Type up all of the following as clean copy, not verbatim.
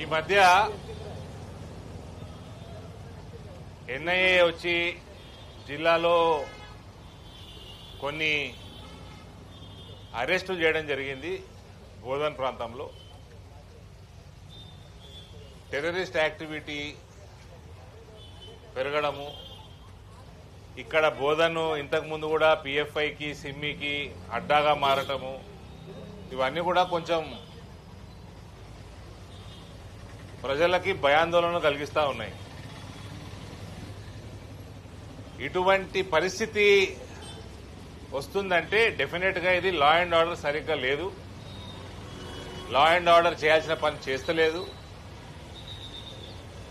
ఈ మధ్య ఎన్ఐఏ వచ్చి జిల్లాలో కొన్ని అరెస్టులు చేయడం జరిగింది. బోధన్ ప్రాంతంలో టెర్రరిస్ట్ యాక్టివిటీ పెరగడము, ఇక్కడ బోధను ఇంతకుముందు కూడా పిఎఫ్ఐకి సిమ్మికి అడ్డాగా మారటము, ఇవన్నీ కూడా కొంచెం ప్రజలకి భయాందోళన కలిగిస్తా ఉన్నాయి. ఇటువంటి పరిస్థితి వస్తుందంటే డెఫినెట్ గా ఇది లా అండ్ ఆర్డర్ సరిగ్గా లేదు. లా అండ్ ఆర్డర్ చేయాల్సిన పని చేస్తలేదు.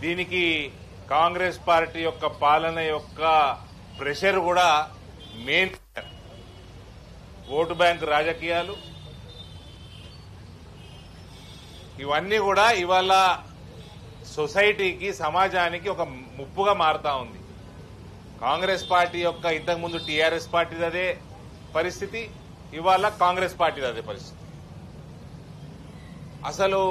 దీనికి కాంగ్రెస్ పార్టీ యొక్క పాలన యొక్క ప్రెషర్ కూడా మెయిన్. ఓటు బ్యాంక్ రాజకీయాలు ఇవన్నీ కూడా ఇవాళ సొసైటీకి సమాజానికి ఒక ముప్పుగా మారుతా ఉంది. కాంగ్రెస్ పార్టీ యొక్క ఇంతకుముందు టీఆర్ఎస్ పార్టీది అదే పరిస్థితి, ఇవాళ కాంగ్రెస్ పార్టీది అదే పరిస్థితి. అసలు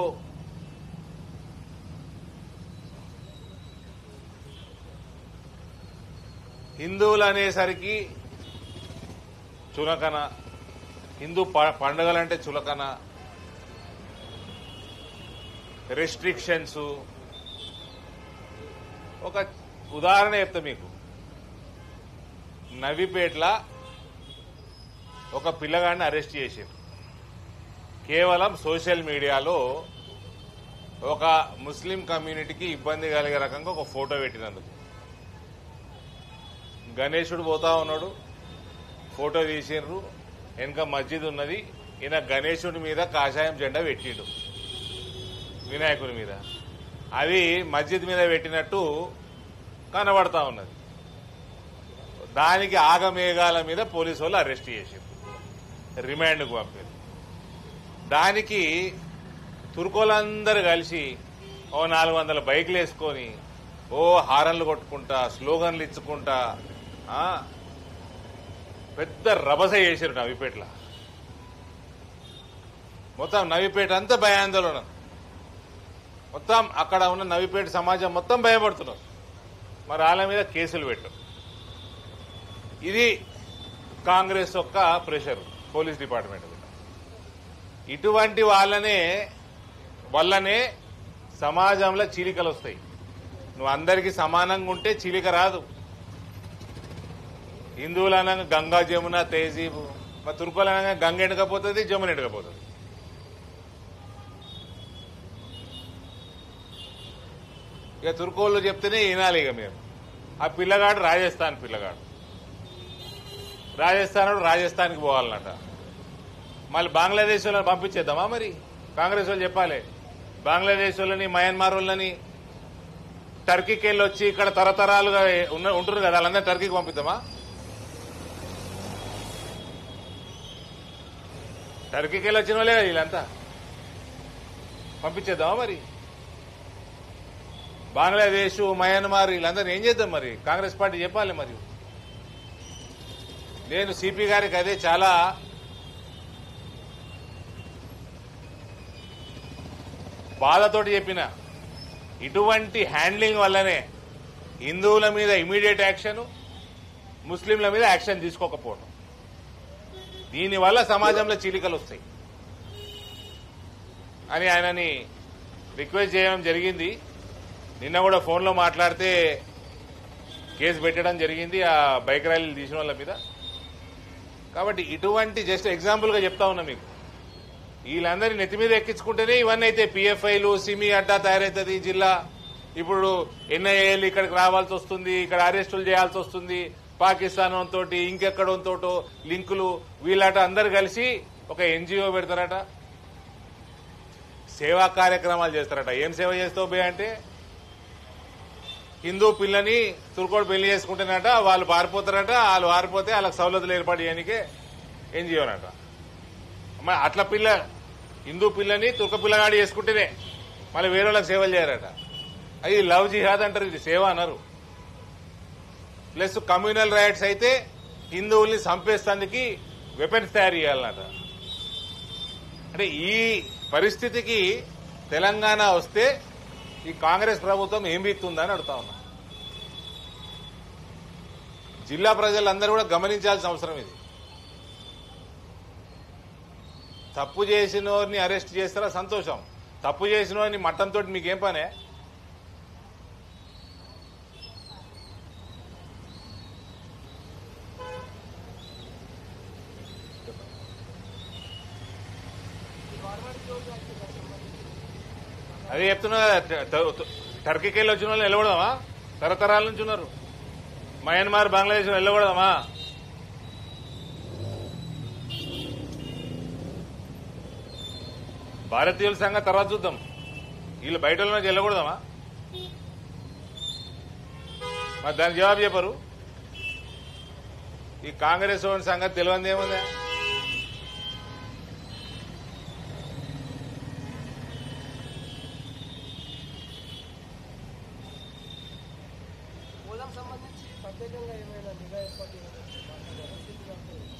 హిందువులు అనేసరికి చులకన, హిందూ పండుగలంటే చులకన, రెస్ట్రిక్షన్స్. ఒక ఉదాహరణ చెప్తా మీకు. నవీపేట్ల ఒక పిల్లగాడిని అరెస్ట్ చేశారు. కేవలం సోషల్ మీడియాలో ఒక ముస్లిం కమ్యూనిటీకి ఇబ్బంది కలిగే రకంగా ఒక ఫోటో పెట్టినందుకు. గణేశుడు పోతా ఉన్నాడు, ఫోటో తీసిండ్రు, వెనక మస్జిద్ ఉన్నది, ఈయన గణేశుడి మీద కాషాయం జెండా పెట్టిండు వినాయకుడి మీద. అది మస్జిద్ మీద పెట్టినట్టు కనబడతా ఉన్నది. దానికి ఆగమేఘాల మీద పోలీసు వాళ్ళు అరెస్ట్ చేశారు, రిమాండ్కు పంపారు. దానికి తుర్కోలందరూ కలిసి ఓ 400 బైకులు వేసుకొని ఓ హారన్లు కొట్టుకుంటా, స్లోగన్లు ఇచ్చుకుంటా పెద్ద రభస చేశారు నవీపేటలో. మొత్తం నవీపేట అంతా భయాందోళన, మొత్తం అక్కడ ఉన్న నవీపేట సమాజం మొత్తం భయపడుతున్నారు. మరి వాళ్ళ మీద కేసులు పెట్టారు. ఇది కాంగ్రెస్ యొక్క ప్రెషర్ పోలీస్ డిపార్ట్మెంట్ మీద. ఇటువంటి వల్లనే సమాజంలో చీలికలు వస్తాయి. నువ్వు అందరికీ సమానంగా ఉంటే చీలిక రాదు. హిందువులు అనగా గంగా జమున తేజీబు, మరి తుర్కోలు అనగా గంగ ఎండకపోతుంది, జమున ఎండకపోతుంది. ఇక తుర్కోళ్ళు చెప్తేనే వినాలి. ఇక మేము ఆ పిల్లగాడు రాజస్థాన్ పిల్లగాడు, రాజస్థాన్కి పోవాలన్నట. మళ్ళీ బంగ్లాదేశ్ వాళ్ళని పంపించేద్దామా? మరి కాంగ్రెస్ వాళ్ళు చెప్పాలి, బంగ్లాదేశ్ వాళ్ళని మయన్మార్ వాళ్ళని టర్కీకి వెళ్ళి వచ్చి ఇక్కడ తరతరాలుగా ఉంటున్నారు కదా, వాళ్ళందరూ టర్కీకి పంపిద్దామా? టర్కీకి వెళ్ళి వచ్చిన వాళ్ళే కదా వీళ్ళంతా, పంపించేద్దామా? మరి బంగ్లాదేశ్ మయన్మార్ వీళ్ళందరూ ఏం చేద్దాం? మరి కాంగ్రెస్ పార్టీ చెప్పాలి. మరి నేను సిపి గారికి అదే చాలా బాధతోటి చెప్పిన. ఇటువంటి హ్యాండ్లింగ్ వల్లనే హిందువుల మీద ఇమీడియట్ యాక్షన్, ముస్లింల మీద యాక్షన్ తీసుకోకపోవడం, దీనివల్ల సమాజంలో చీలికలు వస్తాయి అని ఆయనని రిక్వెస్ట్ చేయడం జరిగింది. నిన్న కూడా ఫోన్లో మాట్లాడితే కేసు పెట్టడం జరిగింది ఆ బైక్ ర్యాలీలు తీసిన వాళ్ళ మీద. కాబట్టి ఇటువంటి జస్ట్ ఎగ్జాంపుల్గా చెప్తా ఉన్నా మీకు. వీళ్ళందరినీ నెత్తి మీద ఎక్కించుకుంటేనే ఇవన్నీ అయితే పిఎఫ్ఐలు సిమి అడ్డా తయారవుతుంది జిల్లా. ఇప్పుడు ఎన్ఐఏలు ఇక్కడికి రావాల్సి వస్తుంది, ఇక్కడ అరెస్టులు చేయాల్సి వస్తుంది. పాకిస్తాన్ తోటి ఇంకెక్కడంతోటో లింకులు, వీళ్ళట అందరు కలిసి ఒక ఎన్జిఓ పెడతారట, సేవా కార్యక్రమాలు చేస్తారట. ఏం సేవ చేస్తావు బే అంటే, హిందూ పిల్లని తుర్కోడు పెళ్లి చేసుకుంటేనట, వాళ్ళు పారిపోతారట, వాళ్ళు పారిపోతే వాళ్ళకి సౌలతులు ఏర్పాటు చేయడానికే ఎన్జిఓనట. మరి అట్లా హిందూ పిల్లని తుర్క పిల్లగాడి చేసుకుంటేనే మళ్ళీ వేరే వాళ్ళకి సేవలు చేయరట. అది లవ్ జిహాద్ అంటారు, ఇది సేవ అన్నారు. ప్లస్ కమ్యూనల్ రైట్స్ అయితే హిందువుల్ని చంపేస్తానికి వెపన్స్ తయారు చేయాలన్నట. అంటే ఈ పరిస్థితికి తెలంగాణ వస్తే ఈ కాంగ్రెస్ ప్రభుత్వం ఏం బీక్తుందని అడుగుతా ఉన్నా. జిల్లా ప్రజలందరూ కూడా గమనించాల్సిన అవసరం ఇది. తప్పు చేసిన వారిని అరెస్ట్ చేస్తారా సంతోషం, తప్పు చేసిన వారిని మట్టంతో మీకేం పనే? అదే చెప్తున్నా, టర్కీకి వెళ్ళి వచ్చిన వాళ్ళు వెళ్ళకూడదామా? తరతరాల నుంచి ఉన్నారు. మయన్మార్, బంగ్లాదేశ్ వెళ్ళకూడదామా? భారతీయుల సంగతి తర్వాత చూద్దాం, వీళ్ళు బయట నుంచి వెళ్ళకూడదామా? మరి దానికి జవాబు చెప్పరు. ఈ కాంగ్రెస్ వాడి సంగతి తెలియంది ఏముందా?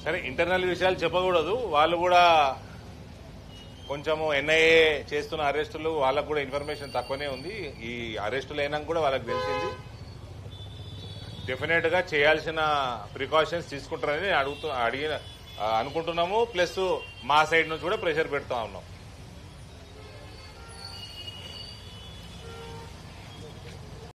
సరే, ఇంటర్నల్ విషయాలు చెప్పకూడదు. వాళ్ళు కూడా కొంచెము ఎన్ఐఏ చేస్తున్న అరెస్టులు వాళ్ళకు కూడా ఇన్ఫర్మేషన్ తక్కువనే ఉంది. ఈ అరెస్టులు అయినాక కూడా వాళ్ళకి తెలిసింది. డెఫినెట్ గా చేయాల్సిన ప్రికాషన్స్ తీసుకుంటారని అనుకుంటున్నాము. ప్లస్ మా సైడ్ నుంచి కూడా ప్రెషర్ పెడతా ఉన్నాం.